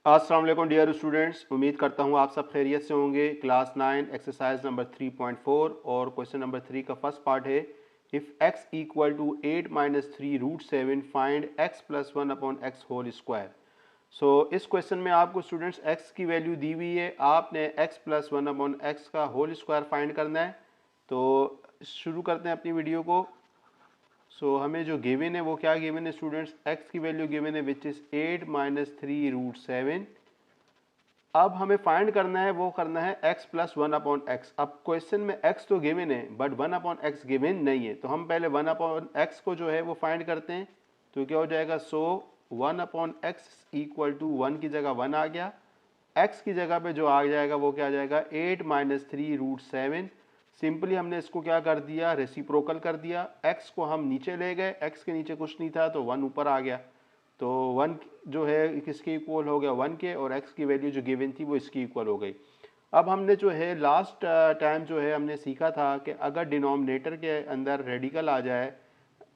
अस्सलाम वालेकुम dear students, उम्मीद करता हूँ आप सब खैरियत से होंगे। क्लास 9 एक्सरसाइज नंबर 3.4 और क्वेश्चन नंबर 3 का फर्स्ट पार्ट है। If x equal to 8 minus 3 root 7 find x plus 1 upon X whole square. So इस क्वेश्चन में आपको स्टूडेंट्स x की वैल्यू दी हुई है, आपने x प्लस 1 अपॉन एक्स का होल स्क्वायर फाइंड करना है। तो शुरू करते हैं अपनी वीडियो को। हमें जो गिवन है वो क्या गिवन है स्टूडेंट्स, x की वैल्यू गिवन है विच इज़ 8 माइनस 3 रूट 7। अब हमें फाइंड करना है, वो करना है x प्लस 1 अपॉन एक्स। अब क्वेश्चन में x तो गिवन है बट 1 अपॉन एक्स गिवन नहीं है, तो हम पहले 1 अपॉन एक्स को जो है वो फाइंड करते हैं। तो क्या हो जाएगा, 1 अपॉन एक्स इक्वल टू 1 की जगह 1 आ गया, x की जगह पे जो आ जाएगा वो क्या आ जाएगा 8 माइनस 3 रूट 7। सिंपली हमने इसको क्या कर दिया, रेसिप्रोकल कर दिया। x को हम नीचे ले गए, x के नीचे कुछ नहीं था तो 1 ऊपर आ गया। तो 1 जो है किसके इक्वल हो गया 1 के, और x की वैल्यू जो गिवन थी वो इसकी इक्वल हो गई। अब हमने जो है लास्ट टाइम जो है हमने सीखा था कि अगर डिनोमिनेटर के अंदर रेडिकल आ जाए,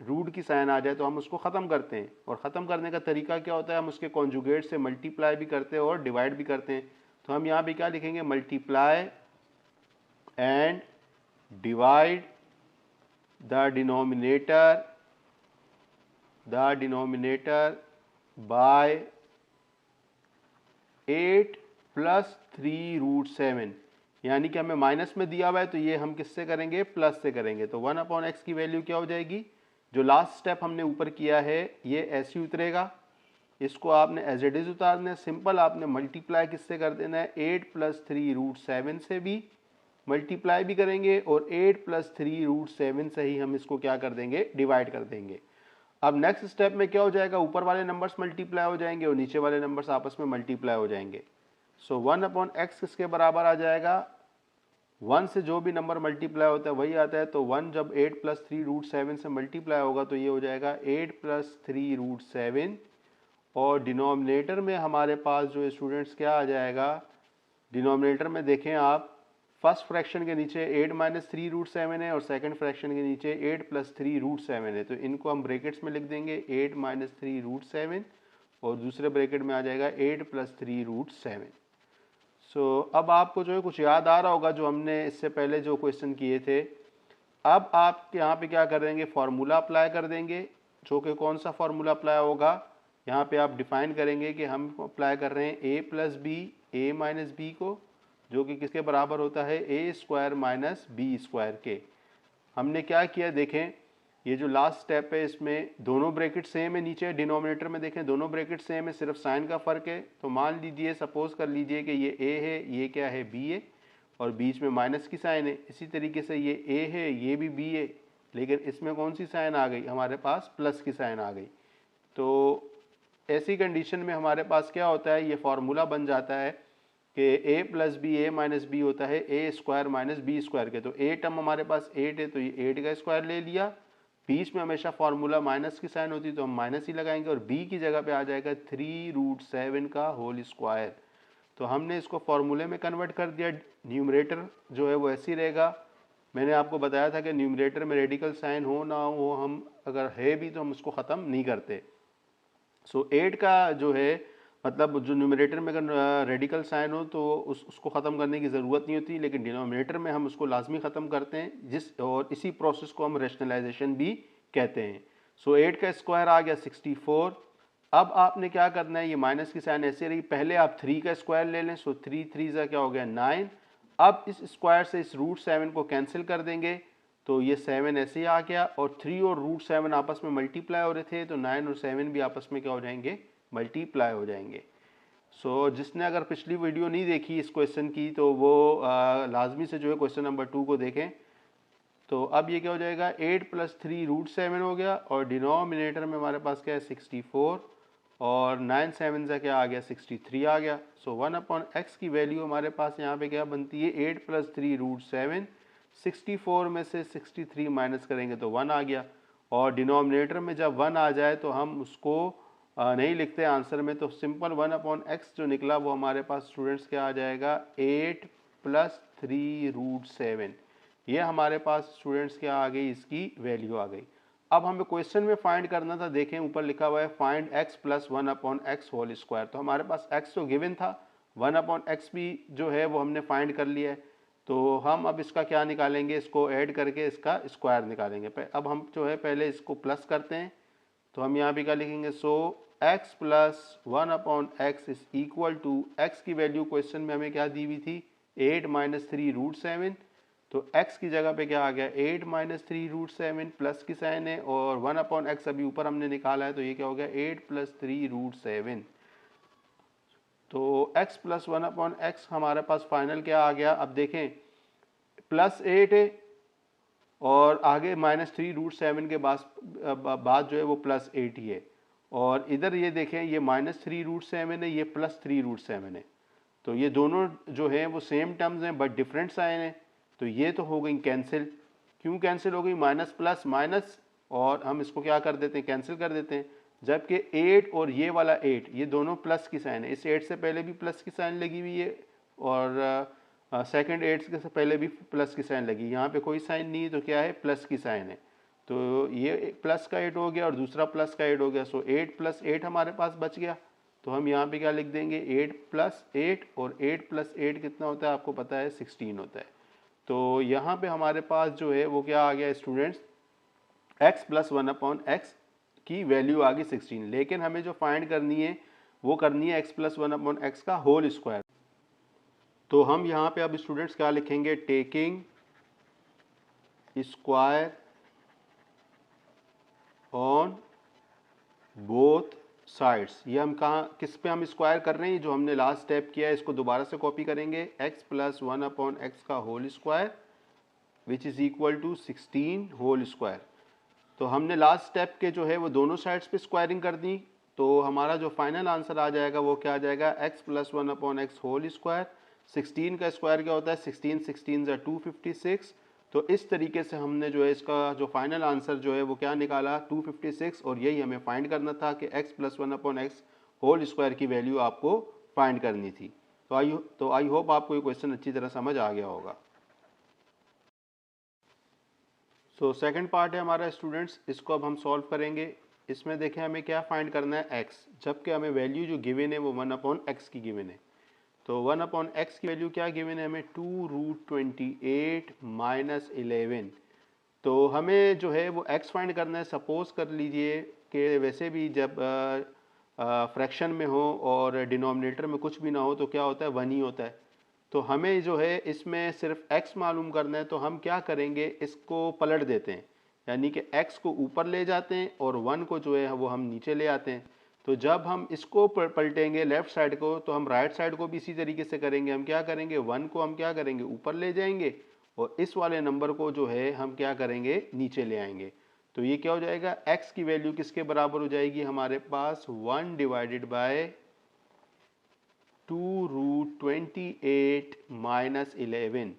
रूट की साइन आ जाए, तो हम उसको ख़त्म करते हैं। और ख़त्म करने का तरीका क्या होता है, हम उसके कॉन्जुगेट से मल्टीप्लाई भी करते हैं और डिवाइड भी करते हैं। तो हम यहाँ पे क्या लिखेंगे, multiply and divide the denominator by 8 plus 3 root 7। यानी कि हमें माइनस में दिया हुआ है तो ये हम किससे करेंगे, प्लस से करेंगे। तो 1 अपॉन एक्स की वैल्यू क्या हो जाएगी, जो लास्ट स्टेप हमने ऊपर किया है ये ऐसे ही उतरेगा। इसको आपने एज इट इज उतारना है। सिंपल आपने मल्टीप्लाई किससे कर देना है, 8 प्लस 3 रूट 7 से भी मल्टीप्लाई भी करेंगे और 8 प्लस 3 रूट 7 से ही हम इसको क्या कर देंगे, डिवाइड कर देंगे। अब नेक्स्ट स्टेप में क्या हो जाएगा, ऊपर वाले नंबर्स मल्टीप्लाई हो जाएंगे और नीचे वाले नंबर्स आपस में मल्टीप्लाई हो जाएंगे। 1 अपॉन एक्स किसके बराबर आ जाएगा, 1 से जो भी नंबर मल्टीप्लाई होता है वही आता है। तो 1 जब 8 प्लस 3 रूट 7 से मल्टीप्लाई होगा तो ये हो जाएगा 8 प्लस 3 रूट 7। और डिनोमिनेटर में हमारे पास जो स्टूडेंट्स क्या आ जाएगा, डिनोमिनेटर में देखें आप, फर्स्ट फ्रैक्शन के नीचे 8 माइनस 3 रूट 7 है और सेकंड फ्रैक्शन के नीचे 8 प्लस 3 रूट 7 है। तो इनको हम ब्रैकेट्स में लिख देंगे 8 माइनस 3 रूट 7 और दूसरे ब्रैकेट में आ जाएगा 8 प्लस 3 रूट 7। अब आपको जो है कुछ याद आ रहा होगा जो हमने इससे पहले जो क्वेश्चन किए थे। अब आप यहाँ पे क्या कर देंगे, फार्मूला अप्लाई कर देंगे, जो कि कौन सा फार्मूला अप्लाई होगा, यहाँ पे आप डिफाइन करेंगे कि हम अप्लाई कर रहे हैं a plus b a minus b को, जो कि किसके बराबर होता है, ए स्क्वायर माइनस बी स्क्वायर के। हमने क्या किया देखें, ये जो लास्ट स्टेप है इसमें दोनों ब्रैकेट सेम है, नीचे डिनोमिनेटर में देखें दोनों ब्रैकेट सेम है, सिर्फ साइन का फ़र्क है। तो मान लीजिए, सपोज कर लीजिए कि ये a है, ये क्या है, b है, और बीच में माइनस की साइन है। इसी तरीके से ये a है, ये भी b है, लेकिन इसमें कौन सी साइन आ गई, हमारे पास प्लस की साइन आ गई। तो ऐसी कंडीशन में हमारे पास क्या होता है, ये फार्मूला बन जाता है कि a plus b a minus b होता है ए स्क्वायर माइनस बी स्क्वायर के। तो a टर्म हमारे पास 8 है तो ये 8 का स्क्वायर ले लिया, बीच में हमेशा फार्मूला माइनस की साइन होती है तो हम माइनस ही लगाएंगे, और b की जगह पे आ जाएगा 3 रूट 7 का होल स्क्वायर। तो हमने इसको फार्मूले में कन्वर्ट कर दिया। न्यूमरेटर जो है वो ऐसे ही रहेगा। मैंने आपको बताया था कि न्यूमरेटर में रेडिकल साइन हो ना हो, हम अगर है भी तो हम उसको ख़त्म नहीं करते। 8 का जो है मतलब जो न्यूमरेटर में अगर रेडिकल साइन हो तो उसको ख़त्म करने की ज़रूरत नहीं होती, लेकिन डिनोमिनेटर में हम उसको लाजमी ख़त्म करते हैं, और इसी प्रोसेस को हम रैशनलाइजेशन भी कहते हैं। 8 का स्क्वायर आ गया 64। अब आपने क्या करना है, ये माइनस की साइन ऐसे रही, पहले आप 3 का स्क्वायर ले लें। 3 3 ज़ा क्या हो गया 9। अब इस स्क्वायर से इस रूट 7 को कैंसिल कर देंगे तो ये 7 ऐसे ही आ गया, और 3 और रूट 7 आपस में मल्टीप्लाई हो रहे थे तो 9 और 7 भी आपस में क्या हो जाएंगे, मल्टीप्लाई हो जाएंगे। जिसने अगर पिछली वीडियो नहीं देखी इस क्वेश्चन की तो वो लाजमी से जो है क्वेश्चन नंबर 2 को देखें। तो अब ये क्या हो जाएगा, 8 प्लस 3 रूट 7 हो गया, और डिनोमिनेटर में हमारे पास क्या है 64, और 9 7 से क्या आ गया 63 आ गया। 1 अपॉन एक्स की वैल्यू हमारे पास यहाँ पे क्या बनती है, 8 प्लस 3 रूट 7। 64 में से 63 माइनस करेंगे तो 1 आ गया, और डिनोमिनेटर में जब 1 आ जाए तो हम उसको नहीं लिखते आंसर में, तो सिंपल 1 अपॉन एक्स जो निकला वो हमारे पास स्टूडेंट्स क्या आ जाएगा, 8 प्लस 3 रूट 7। ये हमारे पास स्टूडेंट्स क्या आ गई, इसकी वैल्यू आ गई। अब हमें क्वेश्चन में फाइंड करना था, देखें ऊपर लिखा हुआ है find x plus 1/x whole square. तो हमारे पास x तो गिवन था, 1/x भी जो है वो हमने फाइंड कर लिया है। तो हम अब इसका क्या निकालेंगे, इसको ऐड करके इसका स्क्वायर निकालेंगे। अब हम जो है पहले इसको प्लस करते हैं, तो हम यहाँ भी क्या लिखेंगे, so x plus 1/x is equal to, x की वैल्यू क्वेश्चन में हमें क्या दी हुई थी, 8 - 3√7। तो x की जगह पे क्या आ गया, 8 - 3√7, प्लस की साइन है, और 1/x अभी ऊपर हमने निकाला है, तो ये क्या हो गया, 8 + 3√7। तो x प्लस 1/x हमारे पास फाइनल क्या आ गया, अब देखें +8 है और आगे -3√7 के बाद जो है वो +8 ही है, और इधर ये देखें ये -3√7 है, ये +3√7 है। तो ये दोनों जो है वो सेम टर्म्स हैं बट डिफरेंट साइन है। तो ये तो हो गई कैंसिल। क्यों कैंसिल हो गई, माइनस प्लस माइनस, और हम इसको क्या कर देते हैं, कैंसिल कर देते हैं। जबकि 8 और ये वाला 8 ये दोनों प्लस की साइन है, इस 8 से पहले भी प्लस की साइन लगी हुई है, और सेकंड 8 से पहले भी प्लस की साइन लगी। यहाँ पे कोई साइन नहीं है, तो क्या है, प्लस की साइन है। तो ये प्लस का 8 हो गया और दूसरा प्लस का 8 हो गया। सो 8 + 8 हमारे पास बच गया। तो हम यहाँ पे क्या लिख देंगे, 8 + 8, और 8 + 8 कितना होता है आपको पता है, 16 होता है। तो यहाँ पे हमारे पास जो है वो क्या आ गया स्टूडेंट्स, x प्लस 1/x की वैल्यू आ गई 16। लेकिन हमें जो फाइंड करनी है वो करनी है x प्लस 1/x का होल स्क्वायर। तो हम यहाँ पे अब स्टूडेंट्स क्या लिखेंगे, taking square on both sides. ये हम कहाँ किस पे हम स्क्वायर कर रहे हैं, जो हमने लास्ट स्टेप किया है इसको दोबारा से कॉपी करेंगे, x प्लस 1/x का whole square which is equal to 16 whole square. तो हमने लास्ट स्टेप के जो है वो दोनों साइड्स पे स्क्वायरिंग कर दी। तो हमारा जो फाइनल आंसर आ जाएगा वो क्या आ जाएगा, x plus 1/x whole square. 16 का स्क्वायर क्या होता है, 16 16 = 256। तो इस तरीके से हमने जो है इसका जो फाइनल आंसर जो है वो क्या निकाला, 256, और यही हमें फाइंड करना था कि x plus 1/x whole square की वैल्यू आपको फाइंड करनी थी। तो आई होप आपको ये क्वेश्चन अच्छी तरह समझ आ गया होगा। सो सेकंड पार्ट है हमारा स्टूडेंट्स, इसको अब हम सॉल्व करेंगे। इसमें देखें हमें क्या फाइंड करना है, x, जबकि हमें वैल्यू जो गिवन है वो 1/x की गिवन है। तो 1/x की वैल्यू क्या गिवन है हमें, 2√28 - 11। तो हमें जो है वो x फाइंड करना है। सपोज कर लीजिए कि वैसे भी जब फ्रैक्शन में हो और डिनोमिनेटर में कुछ भी ना हो तो क्या होता है, 1 ही होता है। तो हमें जो है इसमें सिर्फ x मालूम करना है। तो हम क्या करेंगे, इसको पलट देते हैं, यानी कि x को ऊपर ले जाते हैं और 1 को जो है वो हम नीचे ले आते हैं। तो जब हम इसको पलटेंगे लेफ्ट साइड को, तो हम राइट साइड को भी इसी तरीके से करेंगे। हम क्या करेंगे, 1 को हम क्या करेंगे, ऊपर ले जाएंगे, और इस वाले नंबर को जो है हम क्या करेंगे, नीचे ले आएंगे। तो ये क्या हो जाएगा, x की वैल्यू किसके बराबर हो जाएगी हमारे पास, 1/2 2√28 - 11।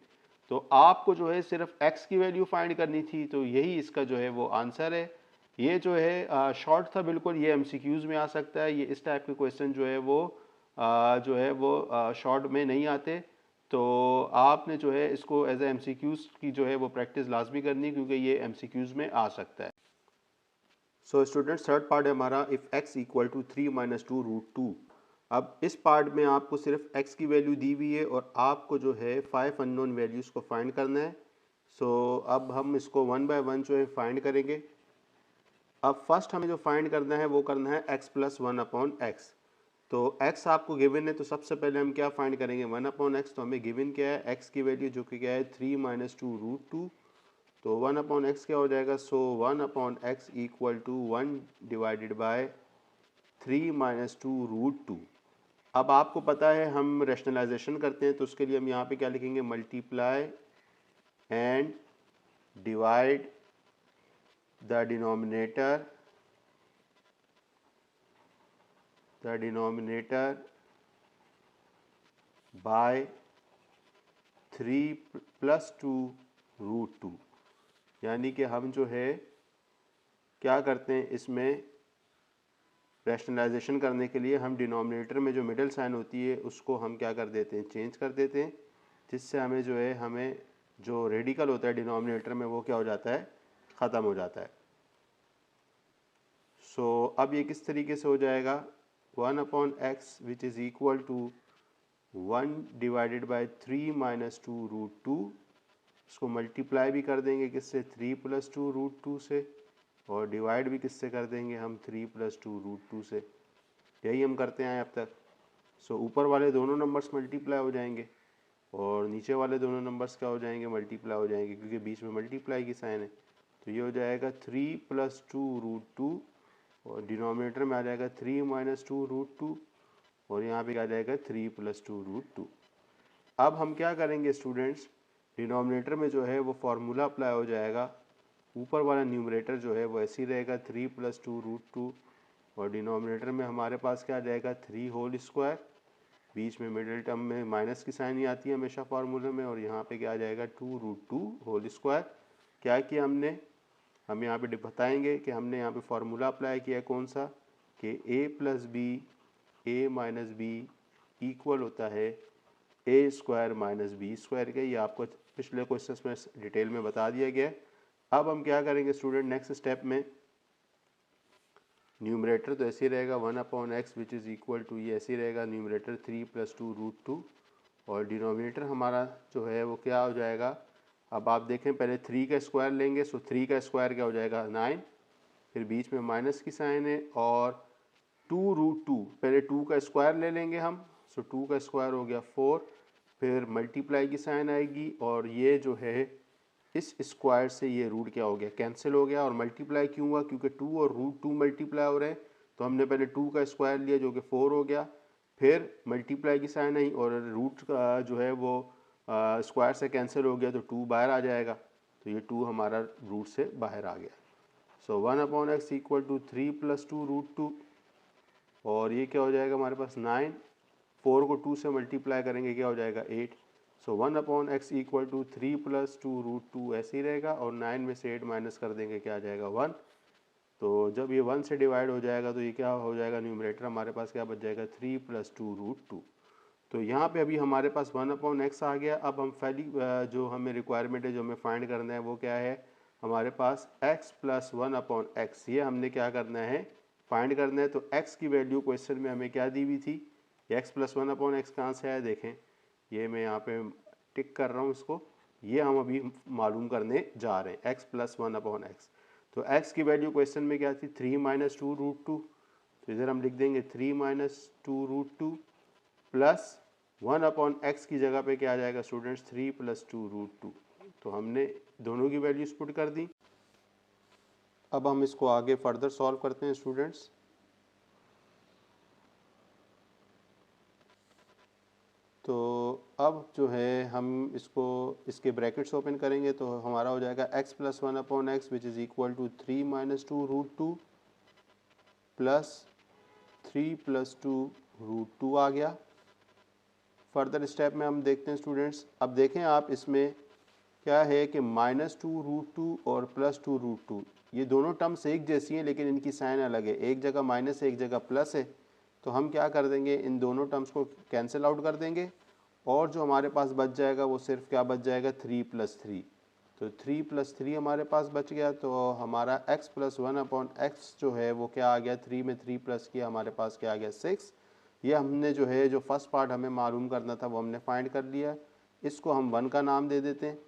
तो आपको जो है सिर्फ x की वैल्यू फाइंड करनी थी, तो यही इसका जो है वो आंसर है। ये जो है शॉर्ट था बिल्कुल, ये MCQs में आ सकता है। ये इस टाइप के क्वेश्चन जो है वो शॉर्ट में नहीं आते। तो आपने जो है इसको एज ए MCQs की जो है वो प्रैक्टिस लाजमी करनी, क्योंकि ये MCQs में आ सकता है। सो स्टूडेंट्स थर्ड पार्ट है हमारा, इफ़ x इक्वल टू 3 - 2√2। अब इस पार्ट में आपको सिर्फ x की वैल्यू दी हुई है और आपको जो है 5 अननोन वैल्यूज़ को फाइंड करना है। सो अब हम इसको 1 बाय 1 जो है फाइंड करेंगे। अब फर्स्ट हमें जो फाइंड करना है वो करना है x प्लस 1/x। तो x आपको गिवन है, तो सबसे पहले हम क्या फाइंड करेंगे, 1/x। तो हमें गिवन क्या है, x की वैल्यू जो कि क्या है 3 - 2√2। तो 1/x क्या हो जाएगा, सो 1/x इक्वल टू 1/3 - 2√2। अब आपको पता है हम रैशनलाइजेशन करते हैं, तो उसके लिए हम यहाँ पे क्या लिखेंगे, multiply and divide the denominator bye 3 + 2√2। यानी कि हम जो है क्या करते हैं, इसमें रैशनलाइजेशन करने के लिए हम डिनोमिनेटर में जो मिडिल साइन होती है उसको हम क्या कर देते हैं, चेंज कर देते हैं, जिससे हमें जो है हमें जो रेडिकल होता है डिनोमिनेटर में वो क्या हो जाता है, ख़त्म हो जाता है। अब ये किस तरीके से हो जाएगा, 1/x which is equal to 1 divided by 3 minus 2 root 2। इसको मल्टीप्लाई भी कर देंगे किससे, 3 + 2 रूट 2 से, और डिवाइड भी किससे कर देंगे हम, 3 + 2 रूट 2 से। यही हम करते हैं अब तक। ऊपर वाले दोनों नंबर्स मल्टीप्लाई हो जाएंगे और नीचे वाले दोनों नंबर्स क्या हो जाएंगे, मल्टीप्लाई हो जाएंगे, क्योंकि बीच में मल्टीप्लाई की साइन है। तो ये हो जाएगा 3 + 2 रूट 2, और डिनोमिनेटर में आ जाएगा 3 - 2 रूट 2, और यहाँ पे क्या आ जाएगा 3 + 2 रूट 2। अब हम क्या करेंगे स्टूडेंट्स, डिनोमिनेटर में जो है वो फार्मूला अप्लाई हो जाएगा, ऊपर वाला न्यूमरेटर जो है वो ऐसे ही रहेगा 3 + 2 रूट 2, और डिनोमिनेटर में हमारे पास क्या आ जाएगा 3 होल स्क्वायर, बीच में मिडिल टर्म में माइनस की साइन ही आती है हमेशा फार्मूले में, और यहाँ पे क्या आ जाएगा 2 रूट 2 होल स्क्वायर। क्या किया हमने, हम यहाँ पे बताएंगे कि हमने यहाँ पे फार्मूला अप्लाई किया कौन सा, कि a + b a - b equal होता है a² - b² के। ये आपको पिछले क्वेश्चन में डिटेल में बता दिया गया है। अब हम क्या करेंगे स्टूडेंट, नेक्स्ट स्टेप में न्यूमरेटर तो ऐसे ही रहेगा 1/x which is equal to, ये ऐसे ही रहेगा न्यूमरेटर 3 + 2 रूट 2, और डिनोमिनेटर हमारा जो है वो क्या हो जाएगा, अब आप देखें पहले 3 का स्क्वायर लेंगे, 3 का स्क्वायर क्या हो जाएगा 9, फिर बीच में माइनस की साइन है, और 2 रूट 2, पहले 2 का स्क्वायर ले लेंगे हम, 2 का स्क्वायर हो गया 4, फिर मल्टीप्लाई की साइन आएगी, और ये जो है इस स्क्वायर से ये रूट क्या हो गया, कैंसिल हो गया। और मल्टीप्लाई क्यों हुआ, क्योंकि 2 और रूट 2 मल्टीप्लाई हो रहे हैं, तो हमने पहले 2 का स्क्वायर लिया जो कि 4 हो गया, फिर मल्टीप्लाई की साइन आई, और रूट का जो है वो स्क्वायर से कैंसिल हो गया, तो 2 बाहर आ जाएगा, तो ये 2 हमारा रूट से बाहर आ गया। 1/x इक्वल टू 3 + 2 रूट 2, और ये क्या हो जाएगा हमारे पास 9, 4 को 2 से मल्टीप्लाई करेंगे क्या हो जाएगा 8। 1/x इक्वल टू 3 + 2 रूट 2 ऐसे ही रहेगा, और 9 में से 8 माइनस कर देंगे क्या आ जाएगा 1। तो जब ये 1 से डिवाइड हो जाएगा तो ये क्या हो जाएगा, न्यूमरेटर हमारे पास क्या बच जाएगा 3 + 2 रूट 2। तो यहाँ पे अभी हमारे पास 1/x आ गया। अब हम पहली जो हमें रिक्वायरमेंट है, जो हमें फाइंड करना है, वो क्या है, हमारे पास x + 1/x, ये हमने क्या करना है, फाइंड करना है। तो x की वैल्यू क्वेश्चन में हमें क्या दी हुई थी, x + 1/x कहाँ से आया, देखें ये मैं यहाँ पे टिक कर रहा हूँ इसको, ये हम अभी मालूम करने जा रहे हैं, x + 1/x। तो x की वैल्यू क्वेश्चन में क्या थी, 3 - 2 रूट 2, तो इधर हम लिख देंगे 3 - 2 रूट 2 प्लस 1/x की जगह पे क्या आ जाएगा स्टूडेंट्स, 3 + 2 रूट 2। तो हमने दोनों की वैल्यूज पुट कर दी। अब हम इसको आगे फर्दर सॉल्व करते हैं स्टूडेंट्स। तो अब जो है हम इसको, इसके ब्रैकेट्स ओपन करेंगे, तो हमारा हो जाएगा x + 1/x which is equal to 3 - 2 root 2 plus 3 + 2 root 2 आ गया। फर्दर स्टेप में हम देखते हैं स्टूडेंट्स। अब देखें आप, इसमें क्या है कि -2 रूट 2 और +2 रूट 2, ये दोनों टर्म्स एक जैसी हैं लेकिन इनकी साइन अलग है, एक जगह माइनस है एक जगह प्लस है। तो हम क्या कर देंगे, इन दोनों टर्म्स को कैंसिल आउट कर देंगे, और जो हमारे पास बच जाएगा वो सिर्फ क्या बच जाएगा 3 + 3। तो 3 + 3 हमारे पास बच गया। तो हमारा x + 1/x जो है वो क्या आ गया, 3 में 3 प्लस किया, हमारे पास क्या आ गया 6। ये हमने जो है, जो फर्स्ट पार्ट हमें मालूम करना था वो हमने फाइंड कर लिया। इसको हम 1 का नाम दे देते हैं,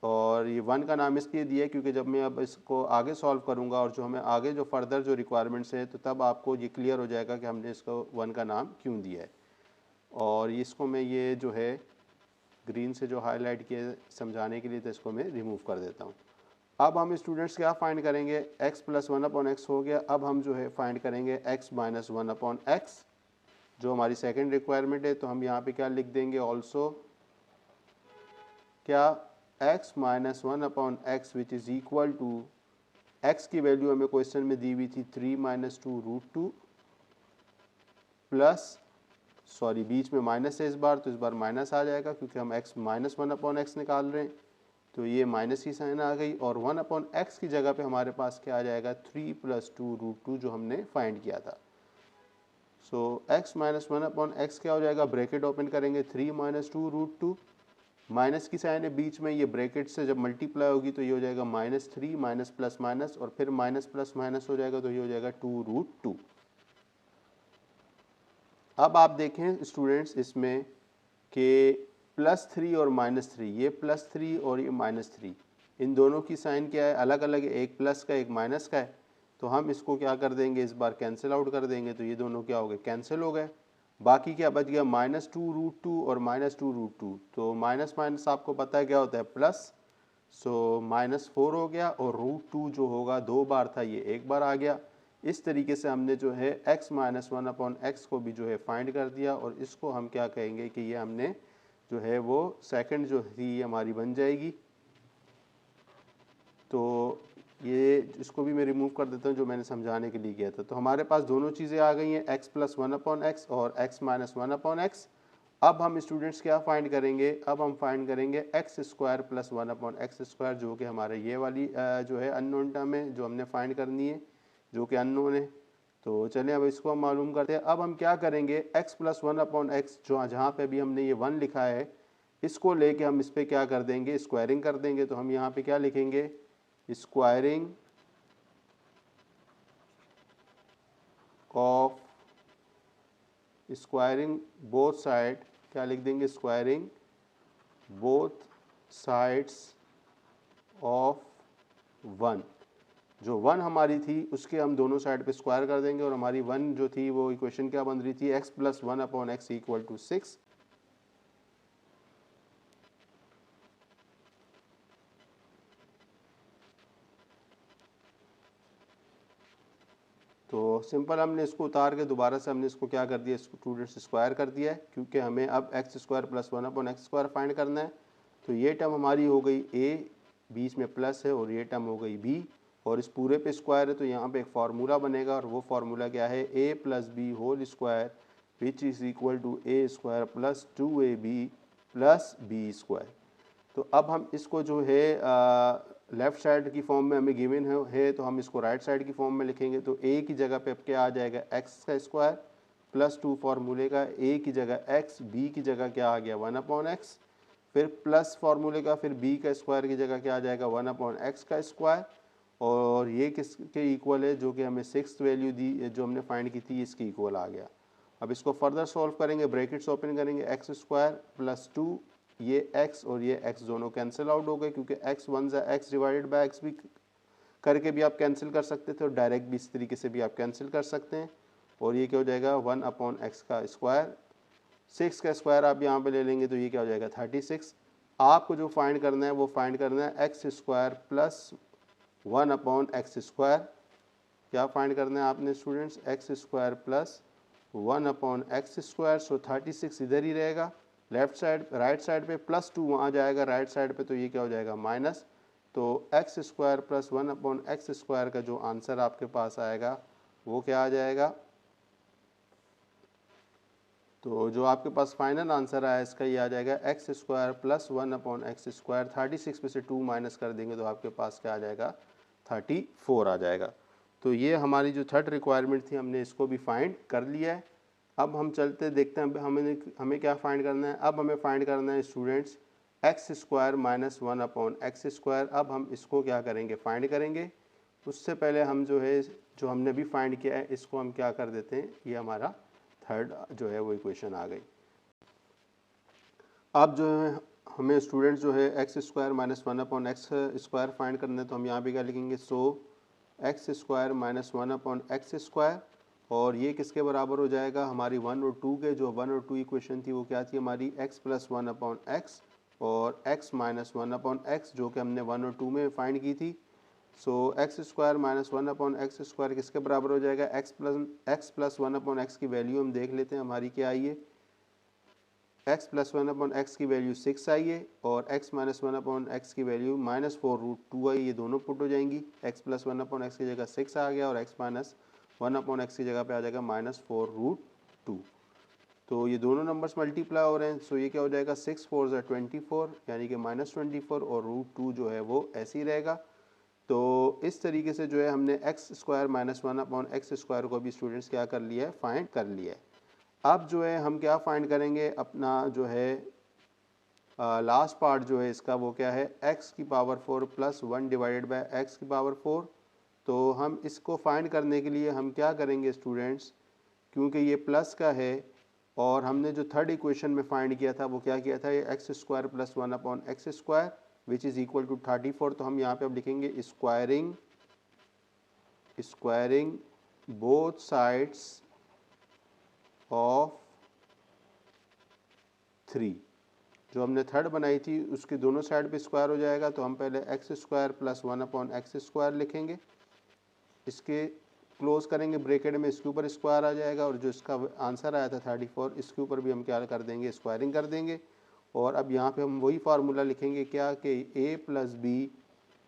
और ये 1 का नाम इसलिए दिया है क्योंकि जब मैं अब इसको आगे सॉल्व करूंगा और जो हमें आगे जो फर्दर जो रिक्वायरमेंट्स है, तो तब आपको ये क्लियर हो जाएगा कि हमने इसको 1 का नाम क्यों दिया है। और इसको मैं ये जो है ग्रीन से जो हाईलाइट किया समझाने के लिए, तो इसको मैं रिमूव कर देता हूँ। अब हम स्टूडेंट्स क्या फाइंड करेंगे, x + 1/x हो गया। अब हम जो है फाइंड करेंगे x - 1/x, जो हमारी सेकंड रिक्वायरमेंट है। तो हम यहाँ पे क्या लिख देंगे, ऑल्सो क्या x - 1/x which is equal to, x की वैल्यू हमें क्वेश्चन में दी हुई थी 3 - 2 रूट 2 प्लस, सॉरी बीच में माइनस है इस बार, तो इस बार माइनस आ जाएगा क्योंकि हम x - 1/x निकाल रहे हैं, तो ये माइनस की साइन आ गई। और 1/x की जगह पे हमारे पास क्या आ जाएगा 3 + 2 रूट 2 जो हमने फाइंड किया था। सो x - 1/x क्या हो जाएगा, ब्रैकेट ओपन करेंगे 3 - 2 रूट 2 माइनस की साइन है बीच में, ये ब्रैकेट से जब मल्टीप्लाई होगी तो ये हो जाएगा -3 माइनस प्लस माइनस, और फिर माइनस प्लस माइनस हो जाएगा तो ये हो जाएगा 2√2। अब आप देखें स्टूडेंट्स इसमें कि +3 और -3, ये +3 और ये -3, इन दोनों की साइन क्या है, अलग अलग है, एक प्लस का एक माइनस का है। तो हम इसको क्या कर देंगे, इस बार कैंसिल आउट कर देंगे, तो ये दोनों क्या हो गए, कैंसिल हो गए। बाकी क्या बच गया, -2√2 और -2√2। तो माइनस माइनस आपको पता है क्या होता है, प्लस। सो -4 हो गया, और √2 जो होगा 2 बार था, ये एक बार आ गया। इस तरीके से हमने जो है x - 1/x को भी जो है फाइंड कर दिया, और इसको हम क्या कहेंगे कि ये हमने जो है वो सेकंड जो थी ये हमारी बन जाएगी। तो ये इसको भी मैं रिमूव कर देता हूँ जो मैंने समझाने के लिए किया था। तो हमारे पास दोनों चीज़ें आ गई हैं, x + 1/x और x - 1/x। अब हम स्टूडेंट्स क्या फाइंड करेंगे, अब हम फाइंड करेंगे x² + 1/x², जो कि हमारे ये वाली जो है अननोन टर्म है, जो हमने फाइंड करनी है, जो कि अननोन है। तो चलिए अब इसको हम मालूम करते हैं। अब हम क्या करेंगे, x + 1/x जो जहाँ पे भी हमने ये 1 लिखा है, इसको लेके हम इस पर क्या कर देंगे, स्क्वायरिंग कर देंगे। तो हम यहाँ पे क्या लिखेंगे, squaring of squaring both side, क्या लिख देंगे, स्क्वायरिंग बोथ साइड्स ऑफ 1। जो 1 हमारी थी उसके हम दोनों साइड पे स्क्वायर कर देंगे, और हमारी 1 जो थी वो इक्वेशन क्या बन रही थी, x + 1/x = 6। तो सिंपल हमने इसको उतार के दोबारा से हमने इसको क्या कर दिया, स्टूडेंट्स स्क्वायर कर दिया है, क्योंकि हमें अब x² + 1/x² फाइंड करना है। तो ये टर्म हमारी हो गई a, बीच में प्लस है, और ये टर्म हो गई b, और इस पूरे पे स्क्वायर है, तो यहाँ पे एक फार्मूला बनेगा, और वो फार्मूला क्या है, a + b² which is equal to a² + 2ab + b²। तो अब हम इसको जो है लेफ़्ट साइड की फॉर्म में हमें गिवन है, तो हम इसको राइट साइड की फॉर्म में लिखेंगे। तो a की जगह पे अब क्या आ जाएगा, x² + 2 फार्मूले का, a की जगह x, b की जगह क्या आ गया, 1/x, फिर प्लस फार्मूले का, फिर b का स्क्वायर की जगह क्या आ जाएगा, 1/x का स्क्वायर, और ये किसके इक्वल है, जो कि हमें 6th वैल्यू दी, जो हमने फाइंड की थी, इसकी इक्वल आ गया। अब इसको फर्दर सॉल्व करेंगे, ब्रैकेट्स ओपन करेंगे, x² + 2, ये x और ये x दोनों कैंसिल आउट हो गए, क्योंकि x 1 x divided by x भी करके भी आप कैंसिल कर सकते थे, और डायरेक्ट भी इस तरीके से भी आप कैंसिल कर सकते हैं। और ये क्या हो जाएगा, 1/x का स्क्वायर, 6 का स्क्वायर आप यहाँ पे ले लेंगे, तो ये क्या हो जाएगा, 36। आपको जो फाइंड करना है वो फाइंड करना है x² + 1/x²। क्या फाइंड करना है आपने स्टूडेंट्स, x² + 1/x²। सो 36 इधर ही रहेगा, लेफ्ट साइड, राइट साइड पे +2 वहाँ जाएगा राइट साइड पे, तो ये क्या हो जाएगा, माइनस। तो x² + 1/x² का जो आंसर आपके पास आएगा वो क्या आ जाएगा, तो जो आपके पास फाइनल आंसर आया इसका ये आ जाएगा x² + 1/x²। 36 में से 2 माइनस कर देंगे तो आपके पास क्या आ जाएगा, 34 आ जाएगा। तो ये हमारी जो थर्ड रिक्वायरमेंट थी, हमने इसको भी फाइंड कर लिया है। अब हम चलते देखते हैं हमें क्या फाइंड करना है। अब हमें फाइंड करना है स्टूडेंट्स x² - 1/x²। अब हम इसको क्या करेंगे, फाइंड करेंगे। उससे पहले हम जो है, जो हमने भी फाइंड किया है, इसको हम क्या कर देते हैं, ये हमारा थर्ड जो है वो इक्वेशन आ गई। अब जो है हमें स्टूडेंट्स जो है x² - 1/x² फाइंड करना है, तो हम यहाँ पे क्या लिखेंगे, सो x² - 1/x², और ये किसके बराबर हो जाएगा, हमारी 1 और 2 के, जो 1 और 2 इक्वेशन थी वो क्या थी हमारी, x + 1/x और x - 1/x, जो कि हमने 1 और 2 में फाइंड की थी। सो x² - 1/x² किसके बराबर हो जाएगा, x + 1/x की वैल्यू हम देख लेते हैं हमारी क्या आई है, x + 1/x की वैल्यू 6 आई है, और x - 1/x की वैल्यू -4√2 आई। ये दोनों पुट हो जाएंगी, x + 1/x की जगह 6 आ गया, और x - 1/x की जगह पे आ जाएगा -4√2। तो ये दोनों नंबर्स मल्टीप्लाई हो रहे हैं, सो ये क्या हो जाएगा, 6 × 4 = 24, यानी कि -24, और √2 जो है वो ऐसे ही रहेगा। तो इस तरीके से जो है हमने x² - 1/x² को भी स्टूडेंट्स क्या कर लिया है, फाइंड कर लिया है। अब जो है हम क्या फाइंड करेंगे, अपना जो है लास्ट पार्ट जो है इसका वो क्या है, x की power 4 plus 1 divided by x की पावर 4। तो हम इसको फाइंड करने के लिए हम क्या करेंगे स्टूडेंट्स, क्योंकि ये प्लस का है और हमने जो थर्ड इक्वेशन में फाइंड किया था वो क्या किया था, ये x square plus 1 upon x square which is equal to 34। तो हम यहाँ पे अब लिखेंगे स्क्वायरिंग बोथ साइड्स ऑफ 3। जो हमने थर्ड बनाई थी उसके दोनों साइड पे स्क्वायर हो जाएगा, तो हम पहले x square plus 1 upon x square लिखेंगे, इसके क्लोज करेंगे ब्रैकेट में, इसके ऊपर स्क्वायर आ जाएगा और जो इसका आंसर आया था 34 इसके ऊपर भी हम क्या कर देंगे, स्क्वायरिंग कर देंगे। और अब यहाँ पे हम वही फार्मूला लिखेंगे क्या कि a plus B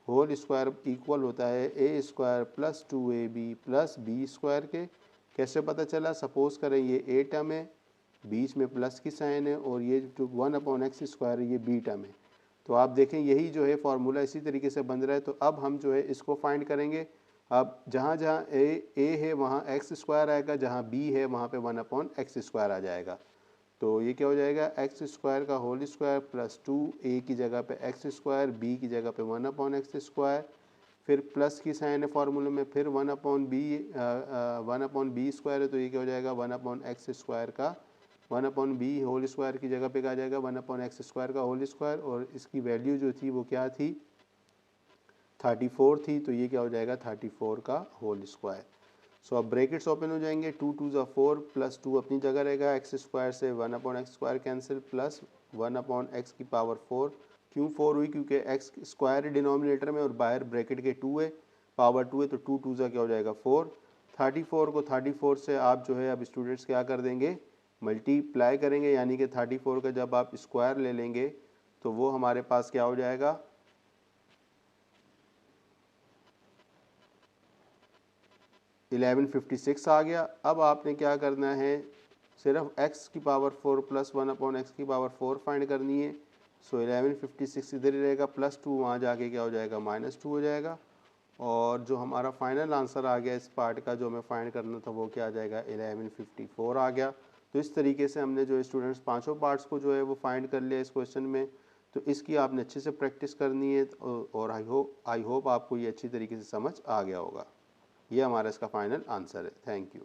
whole square equal होता है ए स्क्वायर प्लस 2ab प्लस बी स्क्वायर के। कैसे पता चला, सपोज करें ये ए टर्म है, बीच में प्लस की साइन है और ये जो 1 अपॉन एक्स स्क्वायर है ये बी टर्म है। तो आप देखें यही जो है फार्मूला इसी तरीके से बन रहा है। तो अब हम जो है इसको फाइंड करेंगे। अब जहाँ जहाँ ए है वहाँ एक्स स्क्वायर आएगा, जहाँ बी है वहाँ पे 1 अपॉन एक्स स्क्वायर आ जाएगा। तो ये क्या हो जाएगा, एक्स स्क्वायर का होल स्क्वायर प्लस 2, ए की जगह पे एक्स स्क्वायर, बी की जगह पे 1 अपॉन एक्स स्क्वायर, फिर प्लस की साइन है फार्मूले में, फिर 1 अपॉन बी स्क्वायर है तो ये क्या हो जाएगा 1 अपॉन एक्स स्क्वायर का 1 अपॉन बी होल स्क्वायर की जगह पे क्या आ जाएगा 1 अपॉन एक्स स्क्वायर का होल स्क्वायर, और इसकी वैल्यू जो थी वो क्या थी 34 थी, तो ये क्या हो जाएगा 34 का होल स्क्वायर। सो अब ब्रैकेट्स ओपन हो जाएंगे, 2 2 ज़ा 4 प्लस 2 अपनी जगह रहेगा, एक्स स्क्वायर से 1 upon x square cancel plus 1 upon x की पावर 4। क्यों 4 हुई, क्योंकि एक्स स्क्वायर डिनोमिनेटर में और बाहर ब्रैकेट के 2 है, पावर 2 है, तो 2 2 ज़ा क्या हो जाएगा 4। 34 को 34 से आप जो है अब स्टूडेंट्स क्या कर देंगे, मल्टीप्लाई करेंगे, यानी कि 34 का जब आप स्क्वायर ले लेंगे तो वो हमारे पास क्या हो जाएगा 1156 आ गया। अब आपने क्या करना है, सिर्फ x की पावर 4 प्लस 1 अपॉन एक्स की पावर 4 फाइंड करनी है। सो 1156 इधर ही रहेगा, प्लस 2 वहाँ जाके क्या हो जाएगा -2 हो जाएगा। और जो हमारा फाइनल आंसर आ गया इस पार्ट का जो हमें फाइंड करना था वो क्या आ जाएगा 1154 आ गया। तो इस तरीके से हमने जो स्टूडेंट्स पाँचों पार्ट्स को जो है वो फाइंड कर लिया इस क्वेश्चन में। तो इसकी आपने अच्छे से प्रैक्टिस करनी है और आई होप आपको ये अच्छी तरीके से समझ आ गया होगा। ये हमारा इसका फाइनल आंसर है। Thank you.